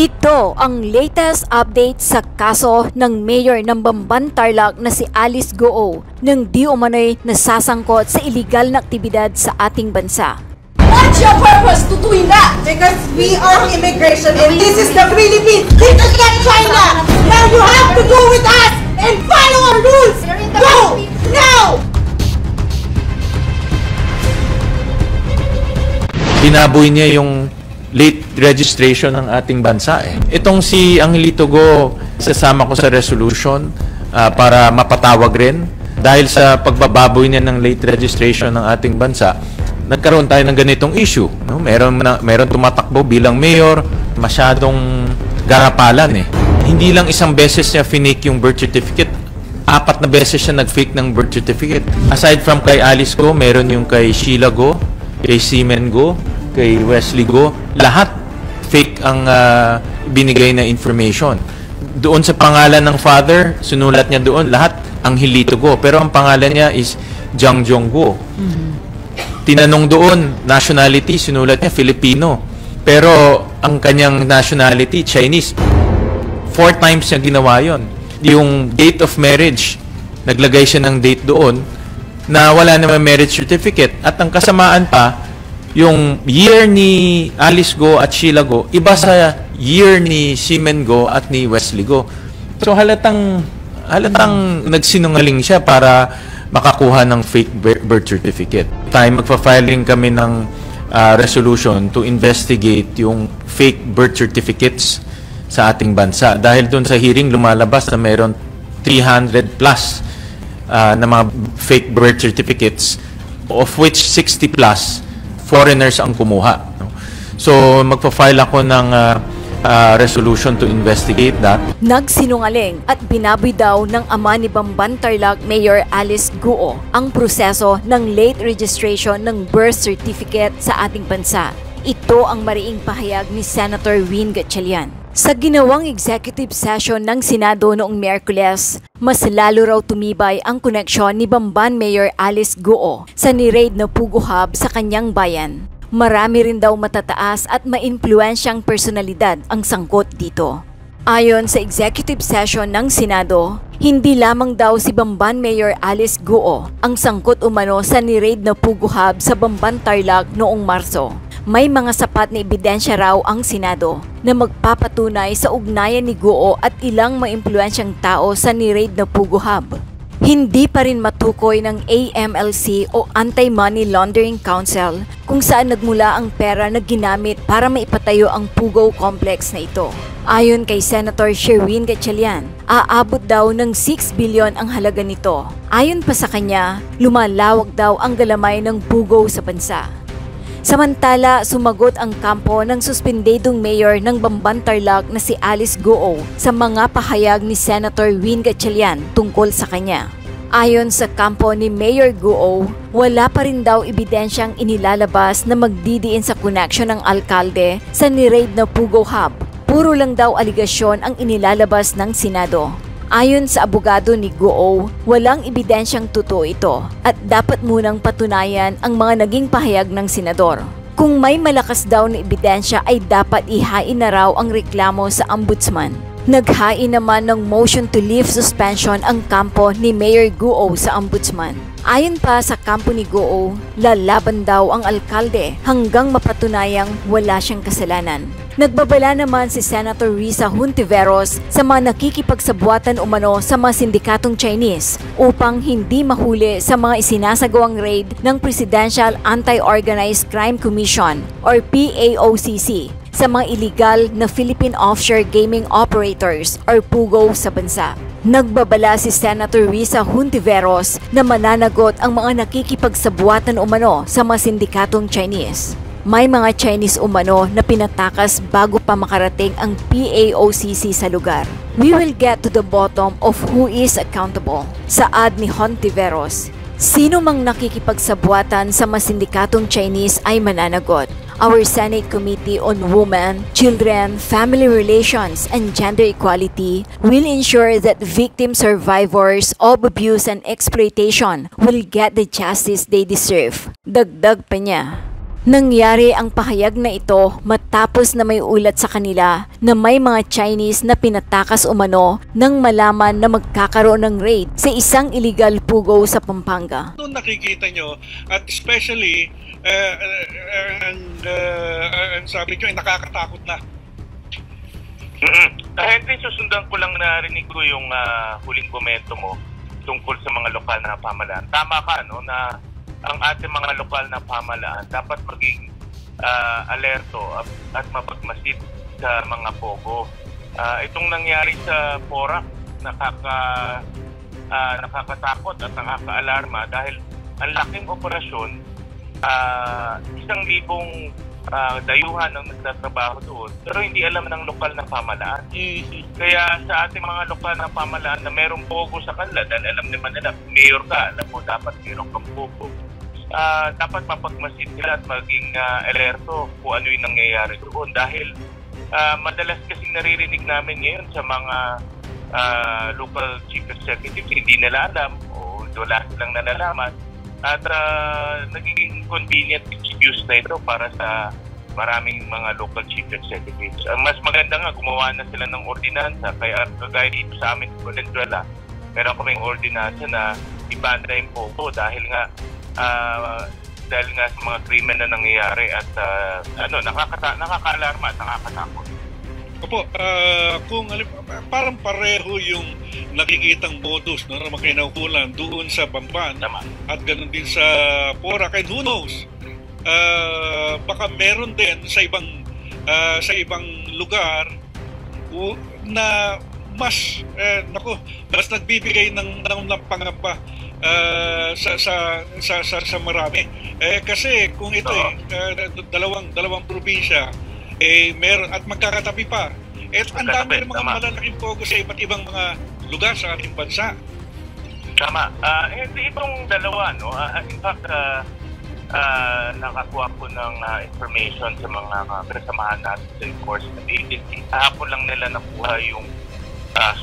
Ito ang latest update sa kaso ng mayor ng Bamban Tarlac na si Alice Goo nang di umano'y nasasangkot sa iligal na aktibidad sa ating bansa. What's your purpose to doing that? Because we are immigration and this is the Philippines. This is not China. Now you have to go with us and follow our rules. Go now. Binaboy niya yung late registration ng ating bansa eh. Itong si Angelito Go, sasama ko sa resolution para mapatawag rin dahil sa pagbababoy niya ng late registration ng ating bansa. Nagkaroon tayo ng ganitong issue. No? Meron tumatakbo bilang mayor, masyadong garapalan eh. Hindi lang isang beses niya finake yung birth certificate. 4 na beses siya nag-fake ng birth certificate. Aside from kay Alice Go, meron yung kay Sheila Go, kay Seaman Go, kay Wesley Go. Lahat fake ang binigay na information. Doon sa pangalan ng father, sinulat niya doon, lahat Angelito Go. Pero ang pangalan niya is Jiang Jong Go. Tinanong doon, nationality, sinulat niya Filipino. Pero ang kanyang nationality, Chinese. 4 times niya ginawa yun. Yung date of marriage, naglagay siya ng date doon na wala naman marriage certificate. At ang kasamaan pa, yung year ni Alice Go at Sheila Go, iba sa year ni Seaman Go at ni Wesley Go. So halatang nagsinungaling siya para makakuha ng fake birth certificate. Magpa-filing kami ng resolution to investigate yung fake birth certificates sa ating bansa. Dahil doon sa hearing, lumalabas na mayroon 300 plus na mga fake birth certificates, of which 60 plus foreigners ang kumuha. So, magpa-file ako ng resolution to investigate that. Nagsinungaling at binaboy daw ng ama ni Bamban Tarlac Mayor Alice Goo ang proseso ng late registration ng birth certificate sa ating bansa. Ito ang mariing pahayag ni Senator Win Gatchalian. Sa ginawang executive session ng Senado noong Miyerkules, mas lalo raw tumibay ang koneksyon ni Bamban Mayor Alice Goo sa ni-raid na Pugo Hub sa kanyang bayan. Marami rin daw matataas at maimpluwensyang personalidad ang sangkot dito. Ayon sa executive session ng Senado, hindi lamang daw si Bamban Mayor Alice Goo ang sangkot umano sa ni-raid na Pugo Hub sa Bamban Tarlac noong Marso. May mga sapat na ebidensya raw ang Senado na magpapatunay sa ugnayan ni Goo at ilang maimpluwensyang tao sa ni-raid na Pugo Hub. Hindi pa rin matukoy ng AMLC o Anti-Money Laundering Council kung saan nagmula ang pera na ginamit para maipatayo ang Pugo Complex na ito. Ayon kay Senator Sherwin Gatchalian, aabot daw ng 6 billion ang halaga nito. Ayon pa sa kanya, lumalawak daw ang galamay ng Pugo sa bansa. Samantala, sumagot ang kampo ng suspendedong mayor ng Bamban Tarlac na si Alice Goo sa mga pahayag ni Senator Win Gatchalian tungkol sa kanya. Ayon sa kampo ni Mayor Goo, wala pa rin daw ebidensyang inilalabas na magdidiin sa koneksyon ng alkalde sa ni-raid na Pugo Hub. Puro lang daw aligasyon ang inilalabas ng Senado. Ayon sa abogado ni Goo, walang ebidensyang totoo ito at dapat munang patunayan ang mga naging pahayag ng senador. Kung may malakas daw na ebidensya ay dapat ihain na raw ang reklamo sa ombudsman. Naghain naman ng motion to lift suspension ang kampo ni Mayor Goo sa ombudsman. Ayon pa sa kampo ni Goo, lalaban daw ang alkalde hanggang mapatunayang wala siyang kasalanan. Nagbabala naman si Senator Risa Hontiveros sa mga nakikipagsabuatan umano sa mga sindikatong Chinese upang hindi mahuli sa mga isinasagawang raid ng Presidential Anti-Organized Crime Commission or PAOCC sa mga illegal na Philippine Offshore Gaming Operators or PUGO sa bansa. Nagbabala si Senator Risa Hontiveros na mananagot ang mga nakikipagsabuatan umano sa mga sindikatong Chinese. May mga Chinese umano na pinatakas bago pa makarating ang PAOCC sa lugar. We will get to the bottom of who is accountable. Saad ni Hontiveros, sino mang nakikipagsabuatan sa mga sindikatong Chinese ay mananagot. Our Senate Committee on Women, Children, Family Relations, and Gender Equality will ensure that victim survivors of abuse and exploitation will get the justice they deserve. Dagdag pa niya. Nangyari ang pahayag na ito matapos na may ulat sa kanila na may mga Chinese na pinatakas umano nang malaman na magkakaroon ng raid sa isang illegal pugo sa Pampanga. Doon nakikita nyo, at especially, ang sabi nyo, nakakatakot na. Henry, susundan ko lang, narinig ko yung huling komento mo tungkol sa mga lokal na pamahalaan. Tama ka, no, na ang ating mga lokal na pamahalaan dapat maging alerto at mapagmasid sa mga pogo. Itong nangyari sa Porac, nakakatakot at nakaka-alarma dahil ang laking operasyon, 1,000 dayuhan ang nagtatrabaho doon, pero hindi alam ng lokal na pamahalaan. Kaya sa ating mga lokal na pamahalaan na merong pogo sa kanila, dahil alam naman nila, mayor ka, alam mo, dapat meron kang pogo. Dapat mapagmasid sila at maging alerto kung ano yung nangyayari doon. Dahil madalas kasing naririnig namin ngayon sa mga local chief executives, hindi nila alam o wala silang nalalaman. At nagiging convenient excuse na ito para sa maraming mga local chief executives. Mas maganda nga, gumawa na sila ng ordinansa. Kaya kagaya dito sa amin sa Valenzuela, meron kaming ordinansa na ibanda yung pogo dahil nga sa mga krimen na nangyayari at nakaka-alarma at nakakatakot. Opo, kung parang pareho yung nakikitang modus na makinaukulan doon sa Bamban at ganoon din sa Porac, and who knows, baka meron din sa ibang lugar na mas nagbibigay ng pangamba sa marami. Kasi kung ito dalawang probinsya meron at magkakatabi pa. Ang dami ng mga malalaking pogo sa iba't ibang mga lugar sa ating bansa. Tama. Hindi itong dalawa, no? In fact, nakakuha ko ng information sa mga kasamahan natin sa enforcement agency. Hapon lang nila nakuha yung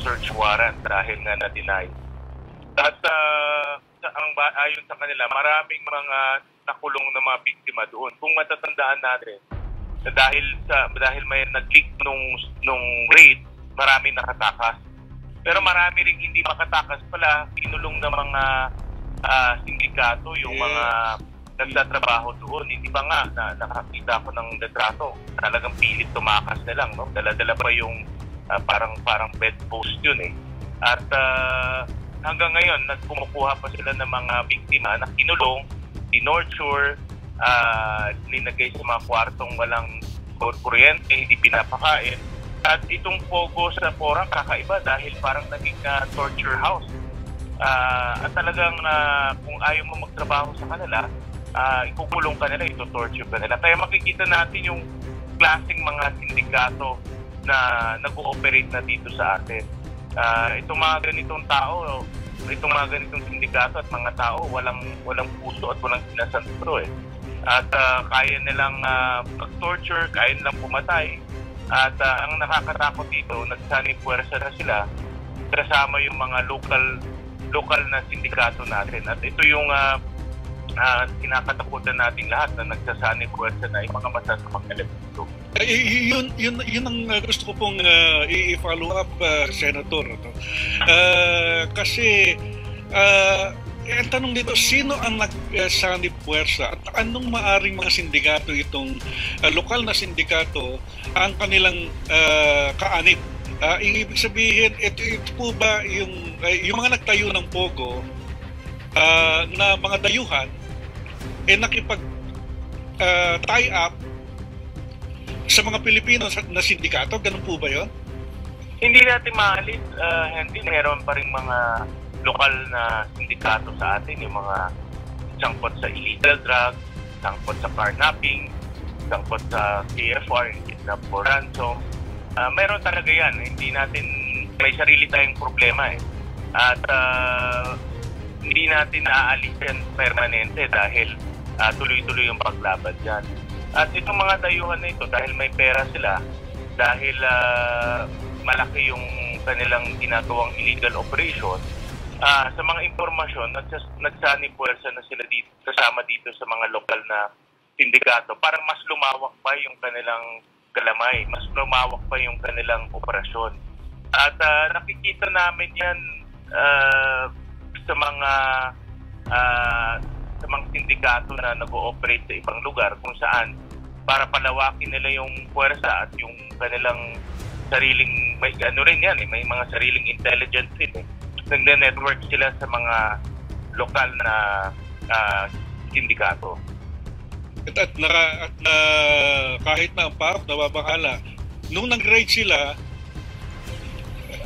search warrant dahil nga na-deny. At ayon sa kanila, maraming mga nakulong na mga biktima doon. Kung matatandaan natin, dahil may nag-leak nung raid, maraming nakatakas. Pero marami ring hindi makatakas pala, kinulong na mga sindikato, yung mga nagtatrabaho doon. Hindi ba nga nakakita ko ng litrato, talagang pilit tumakas na lang, no? Dala-dala pa yung parang bed post yun eh. At hanggang ngayon, nagkumukuha pa sila ng mga biktima na kinulong, dinorture, linagay sa mga kwartong walang kuryente, hindi pinapakain. At itong pogo sa Porac, kakaiba dahil parang naging torture house. At talagang kung ayaw mo magtrabaho sa kanila, ikukulong ka nila, ito-torture ka nila. Kaya makikita natin yung klaseng mga sindikato na nag-ooperate na dito sa atin. Itong mga ganitong tao, itong mga ganitong sindikato at mga tao, walang puso at walang sinasantro eh. At kaya nilang mag-torture, kaya nilang pumatay. At ang nakakatakot dito, nagsanib puwersa na sila kasama yung mga local na sindikato natin. At ito yung kinakatakutan natin lahat na nagsasanib puwersa na yung mga masasamang elemento. Yun ang gusto ko pong i-follow up, Senator. Kasi ang tanong dito, sino ang nagsanib puwersa at anong maaring mga sindikato itong lokal na sindikato ang kanilang kaanib? Ibig sabihin, ito po ba yung mga nagtayo ng pogo na mga dayuhan nakipag tie up sa mga Pilipino na sindikato? Ganun po ba yun? Hindi natin maalis, Henry. Meron pa rin mga lokal na sindikato sa atin, yung mga sangkot sa illegal drugs, sangkot sa carnapping, sangkot sa KFR, kidnap for ransom. Meron talaga yan. Hindi natin, may sarili tayong problema eh. At hindi natin naaalis yan permanente dahil tuloy-tuloy yung paglaban dyan. At itong mga dayuhan na ito, dahil may pera sila, dahil malaki yung kanilang ginagawang illegal operation, sa mga impormasyon, nagsanib puwersa na sila dito, kasama dito sa mga lokal na sindikato, parang mas lumawak pa yung kanilang galamay, mas lumawak pa yung kanilang operasyon. At nakikita namin yan sa mga sindikato na nag-ooperate sa ibang lugar kung saan para palawakin nila yung puwersa at yung kanilang sariling, may ano rin yan, may mga sariling intelligence rin. Nagne-network sila sa mga lokal na sindikato. At kahit na ang PAOK nababahala, nung nag-raid sila,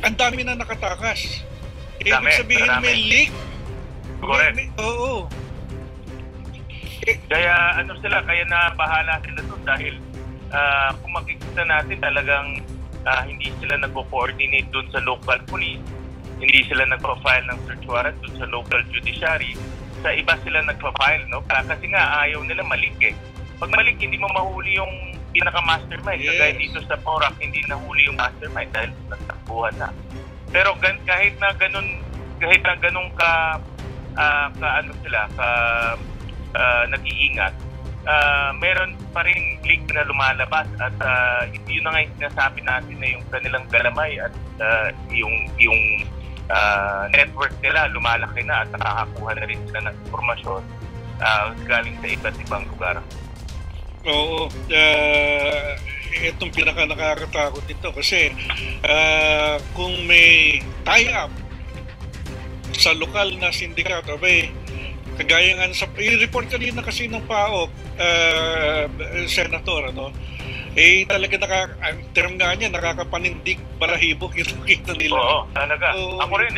ang dami na nakatakas. Ibig sabihin may leak. Correct. Oo. Kaya kaya nabahala sila doon dahil kung makikita natin talagang hindi sila nagko-coordinate doon sa local police, hindi sila nagpa-file ng search warrant doon sa local judiciary, sa iba sila nagpa-file, no? Kasi nga ayaw nila malik eh. Pag malik, hindi mo mahuli yung pinaka-mastermind. Yes. Kagaya dito sa PORAC, hindi nahuli yung mastermind dahil nagtakbuhan na. Pero kahit na ganun ka nag-iingat, meron pa rin leak na lumalabas at yun na nga yung sinasabi natin na yung kanilang galamay at yung network nila lumalaki na at nakakakuha na rin sila ng informasyon galing sa iba't ibang lugar. Oo. Itong pinaka-nakakatakot ito kasi kung may tie-up sa lokal na sindikato, kagaya nga sa i-report kanina kasi ng PAOK, Senator, talaga ang term nga niya, nakakapanindig balahibok yung nakita nila. Oo, talaga. Ako rin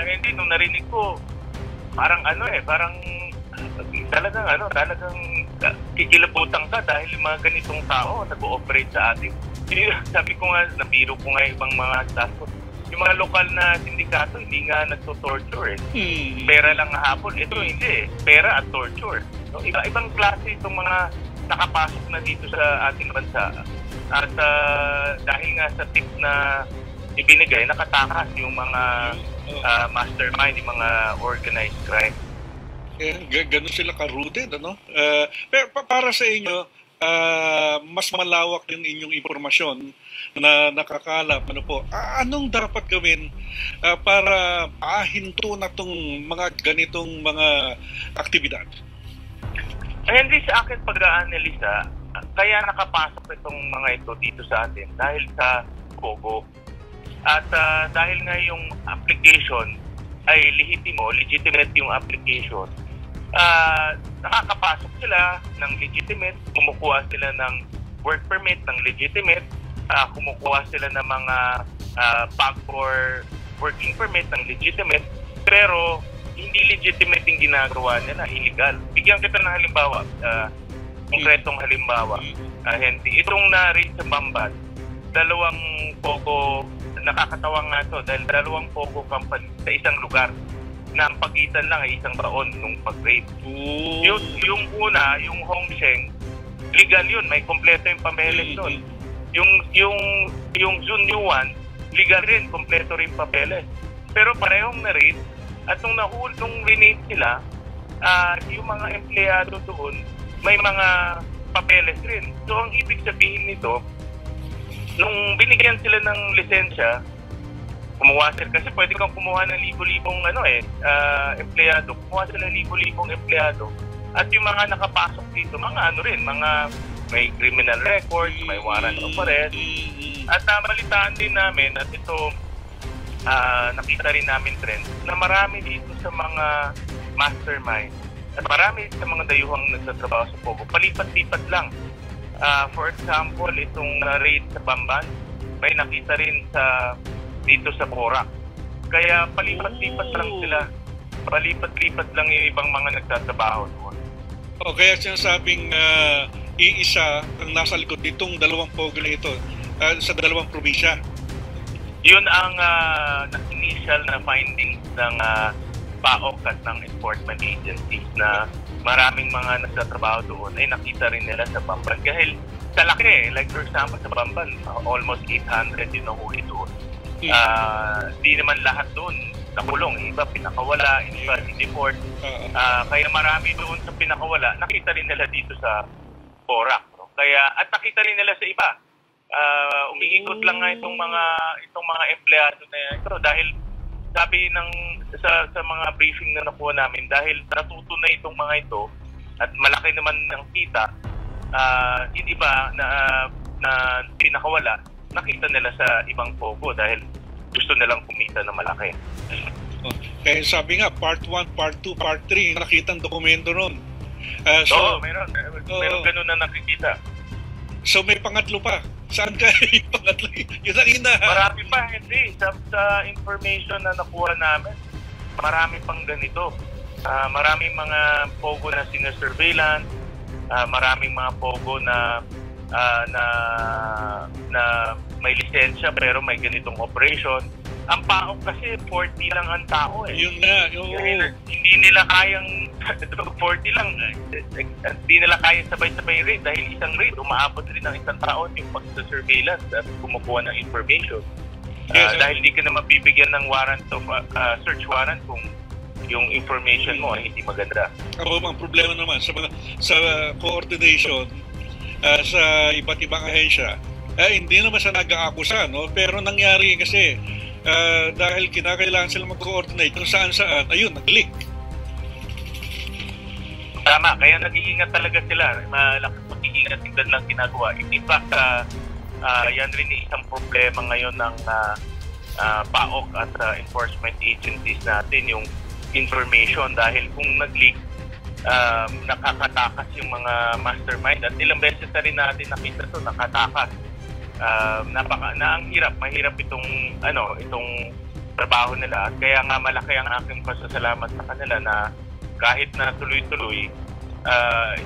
hindi, nung narinig ko, parang talagang kikilabutan ka dahil yung mga ganitong tao nag-ooperate sa atin. Sabi ko nga, nabiro ko nga ibang mga staff ko, yung mga lokal na sindikato hindi nga nagto-torture Pera lang hapon. Ito hindi pera at torture. So, ibang klase itong mga nakapasok na dito sa ating bansa. At dahil nga sa tip na ibinigay, nakatakas yung mga mastermind, yung mga organized crime. Ganun sila ka-rooted, pero para sa inyo, mas malawak yung inyong impormasyon na nakakalap. Anong dapat gawin para pahinto na tong mga ganitong mga aktibidad? Hindi sa akin pag-aanalisa, kaya nakapasok itong mga ito dito sa atin dahil sa POGO. At dahil nga yung application ay legitimate yung application, nakakapasok sila ng legitimate, kumukuha sila ng work permit ng legitimate, kumukuha sila ng mga PAG or working permit ng legitimate, pero hindi legitimate yung ginagawa nila, illegal. Bigyan kita ng halimbawa, konkretong halimbawa. Hindi. Itong na-raid sa Bamban, dalawang POGO, nakakatawa nga ito, dahil dalawang POGO company sa isang lugar na ang pagitan lang ay isang baon nung pag-raid. Yung una, yung Hongsheng, legal yun, may kompleto yung papeles doon. Yung Zunyuan, legal rin, kompleto rin papeles. Pero parehong na-raid, at nung rinate sila, yung mga empleyado doon, may mga papeles rin. So ang ibig sabihin nito, nung binigyan sila ng lisensya, kumuha sila, kasi pwede kang kumuha ng libo-libong empleyado, kumuha sila ng libo-libong empleyado, at yung mga nakapasok dito, mga mga may criminal records, may warrant of arrest, at malitaan din namin, at ito nakita rin namin trend, na marami dito sa mga mastermind, at marami sa mga dayuhang nagtatrabaho sa POGO, palipat-lipat lang. For example, itong raid sa Bamban, may nakita rin dito sa PORAC. Kaya palipat-lipat lang sila. Palipat-lipat lang yung ibang mga nagtatrabaho doon. Kaya sinasabing iisa ang nasa likod nitong dalawang POGO na ito sa dalawang probinsya. Yun ang initial na findings ng PAOK at ng enforcement agencies na maraming mga nagtatrabaho doon ay nakita rin nila sa Bamban. Dahil sa laki, like for example sa Bamban, almost 800 yung nahuli doon. Di naman lahat doon nakulong. Iba pinakawala, iba in-deport. Kaya marami doon sa pinakawala, nakita rin nila dito sa PORAC. No? Kaya, at nakita rin nila sa iba. Umiikot lang nga itong mga empleyado na ito dahil sabi sa mga briefing na nakuha namin, dahil natuto na itong mga ito at malaki naman ang kita, yung iba na pinakawala, nakita nila sa ibang POGO dahil gusto nilang kumita na malaki. Kaya sabi nga, part 1, part 2, part 3, nakita ang dokumento nun. Meron ganun na nakikita. So may pangatlo pa. Saan ka yung pangatlo? Yun ang ina. Marami pa, hindi. Sa information na nakuha namin, marami pang ganito. Maraming mga POGO na sinasurveillance, maraming mga POGO na may lisensya pero may ganitong operation. Ang PAOK kasi 40 lang ang tao eh. Yun na. Hindi nila kayang 40 lang. Hindi nila kayang sabay-sabay raid dahil isang raid umaabot rin ng isang taon yung pag-surveillance at kumukuha ng information. Dahil hindi ka na mabibigyan ng warrant of search warrant kung yung information mo ay hindi maganda. Ang problema naman sa coordination sa iba't ibang ahensya, hindi naman sa nag-aakusa, no? Pero nangyari kasi dahil kinakailangan sila mag-coordinate kung saan-saan, ayun, nag-leak. Tama, kaya nag-iingat talaga sila. Malaking pag-iingat din lang ginagawa. In fact, yan rin isang problema ngayon ng PAOK at enforcement agencies natin, yung information, dahil kung nag-leak, nakakatakas yung mga mastermind at ilang beses na rin natin nakita ito, nakatakas. Mahirap itong trabaho nila, at kaya nga malaki ang aking pasasalamat sa kanila na kahit na tuloy-tuloy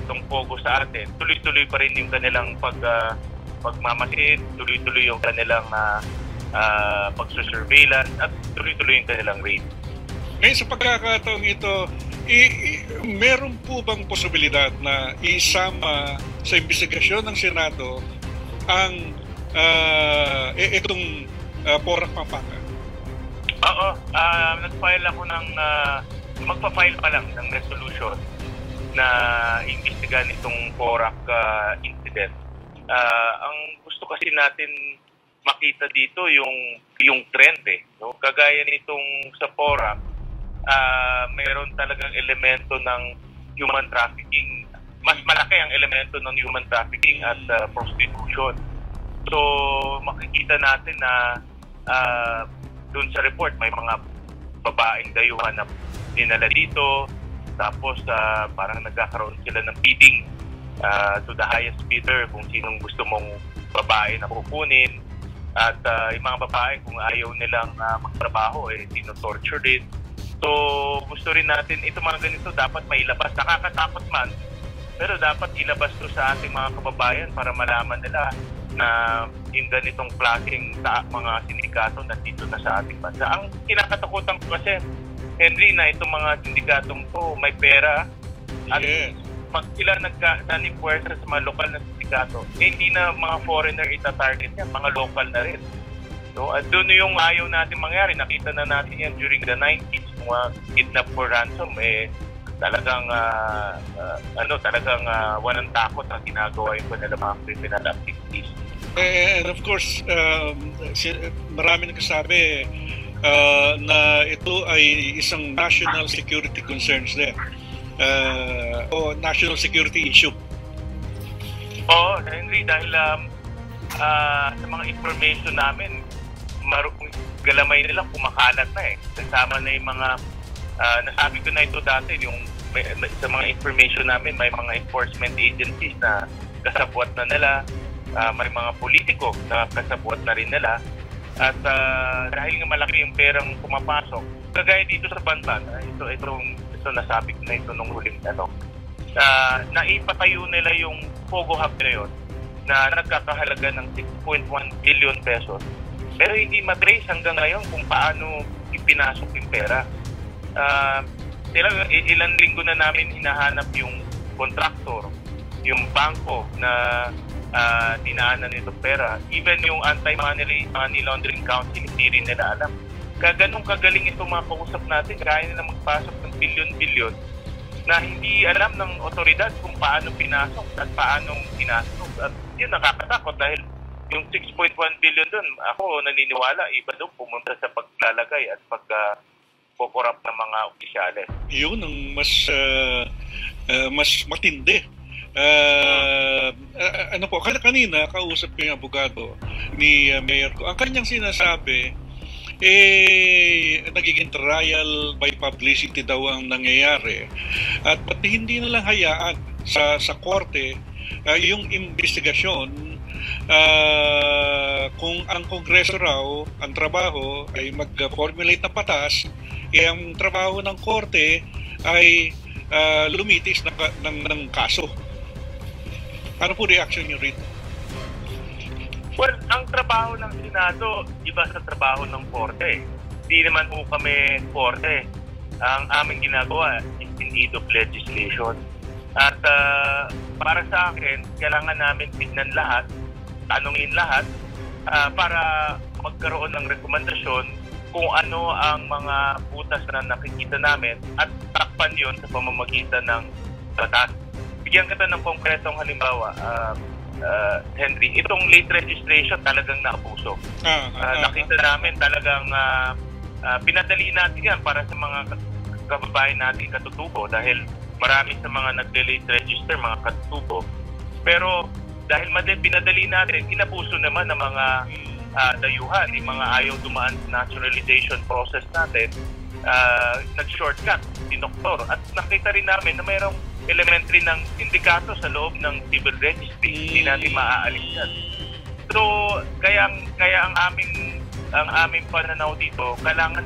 itong POGO sa atin, tuloy-tuloy pa rin yung kanilang pagmamasid, tuloy-tuloy yung kanilang pagsusurveillance at tuloy-tuloy yung kanilang raid. Ngayon sa pagkakataong ito, meron po bang posibilidad na isama sa investigasyon ng Senado ang itong PORAC Pampanga? Oo, nag-file ako magpa-file pa lang ng resolution na imbestigahan itong PORAC incident. Ang gusto kasi natin makita dito yung trend no? Kagaya nitong sa PORAC, mayroon talagang elemento ng human trafficking. Mas malaki ang elemento ng human trafficking at prostitution. So makikita natin na dun sa report may mga babaeng dayuhan na dinala dito, tapos parang nagkakaroon sila ng bidding to the highest bidder kung sinong gusto mong babae na kukunin, at yung mga babae kung ayaw nilang magtrabaho tino-torture din. So gusto rin natin ito, mga ganito dapat mailabas. Nakakatakot man, pero dapat ilabas to sa ating mga kababayan para malaman nila na yung ganitong klaseng mga sindikato na dito na sa ating bansa. Ang kinakatakutan ko kasi, Henry, na itong mga sindikatong to may pera at pag sila nagka-puwersa sa mga lokal na sindikato, hindi na mga foreigner ita-target yan, mga local na rin. So, at doon yung ayaw natin mangyari. Nakita na natin yan during the 90s, mga kidnap for ransom, talagang walang takot ang ginagawa yung kanila mga criminal activities. And of course, marami nagsasabi na ito ay isang national security concerns din. O national security issue. Oo, Henry, dahil sa mga information namin, galamay nila kumakalat na kasama na yung mga nasabi ko na ito dati, yung sa mga information namin may mga enforcement agencies na kasabwat na nila, may mga politiko na kasabwat na rin nila, at dahil nga malaki yung perang pumapasok, kagaya dito sa Banban, ito nasabi ko na ito nung huling naipatayo nila yung POGO Hub na yun na nagkakahalaga ng 6.1 billion pesos, pero hindi matrace hanggang ngayon kung paano ipinasok yung pera. Ilang linggo na namin hinahanap yung kontraktor, yung bangko na dinaanan nito pera. Even yung Anti-Money Laundering Council, hindi rin nila alam. Ganong kagaling itong mga kausap natin, kaya nila magpasok ng bilyon-bilyon na hindi alam ng otoridad kung paano pinasok at paano pinasok. At yun nakakatakot dahil yung 6.1 billion doon, ako naniniwala, iba doon pumunta sa paglalagay at pagkukorap ng mga opisyales. Yun ang mas matindi. Ano po, kanina kausap ko yung abogado ni Mayor ko. Ang kanyang sinasabi, nagiging trial by publicity daw ang nangyayari. At pati hindi na lang hayaan sa korte yung investigasyon kung ang Kongreso raw, ang trabaho ay mag-formulate ng batas, ang trabaho ng korte ay lumitis ng kaso. Ano po reaction niyo rito? Well, ang trabaho ng Senado, iba sa trabaho ng korte. Hindi naman po kami korte. Ang aming ginagawa is in aid of legislation. At para sa akin, kailangan namin tignan lahat, tanungin lahat, para magkaroon ng rekomendasyon kung ano ang mga butas na nakikita namin at takpan yun sa pamamagitan ng batas. Bigyan kita ng konkretong halimbawa, Henry, itong late registration talagang naabuso. Nakita namin talagang pinadali natin yan para sa mga kababayan natin katutubo dahil marami sa mga nag-late register, mga katutubo. Pero dahil pinadali natin, inabuso naman ng mga dayuhan, yung mga ayaw dumaan sa naturalization process natin, nag-shortcut, dinoktor. At nakita rin namin na mayroong elementary ng sindikato sa loob ng civil registry. Hindi natin maaalis yan. So, kaya ang aming pananaw dito, kailangan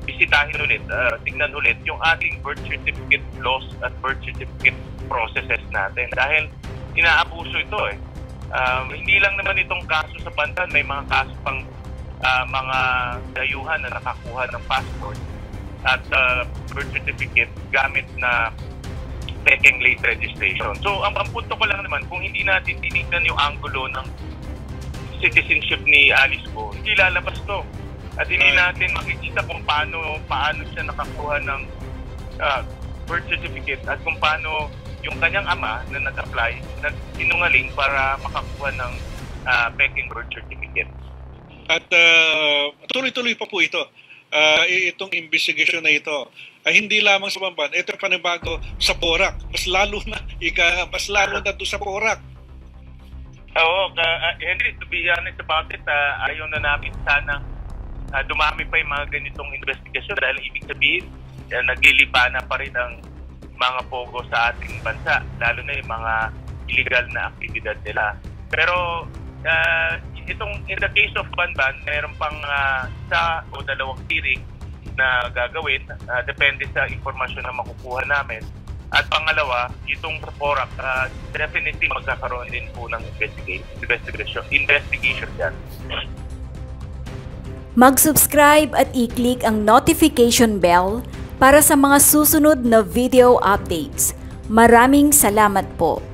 bisitahin ulit, tignan ulit yung ating birth certificate laws at birth certificate processes natin. Dahil inaabuso ito eh. Hindi lang naman itong kaso sa Bantan, may mga kaso pang mga dayuhan na nakakuha ng passport at birth certificate gamit na peking late registration. So, ang punto ko lang naman, kung hindi natin tinignan yung anggulo ng citizenship ni Alice Go, hindi lalabas to. At hindi natin makikita kung paano siya nakakuha ng birth certificate at kung paano yung kanyang ama na nag-apply, nagsinungaling para makakuha ng peking birth certificate. At tuloy-tuloy pa po ito. Itong investigation na ito ay hindi lamang sa Bamban, ito panibago sa Porac. Mas lalo na doon sa Porac. Oo, Henry, to be honest about it, ayaw na namin sana dumami pa yung mga ganitong investigasyon dahil ibig sabihin, naglilipa na pa rin ang mga pogo sa ating bansa, lalo na yung mga illegal na aktibidad nila. Pero itong in the case of Banban, mayroon pang isa o dalawang hearing na gagawin, depende sa informasyon na makukuha namin. At pangalawa, itong Porac, definitely magkakaroon din po ng investigation dyan. Mag-subscribe at i-click ang notification bell para sa mga susunod na video updates. Maraming salamat po.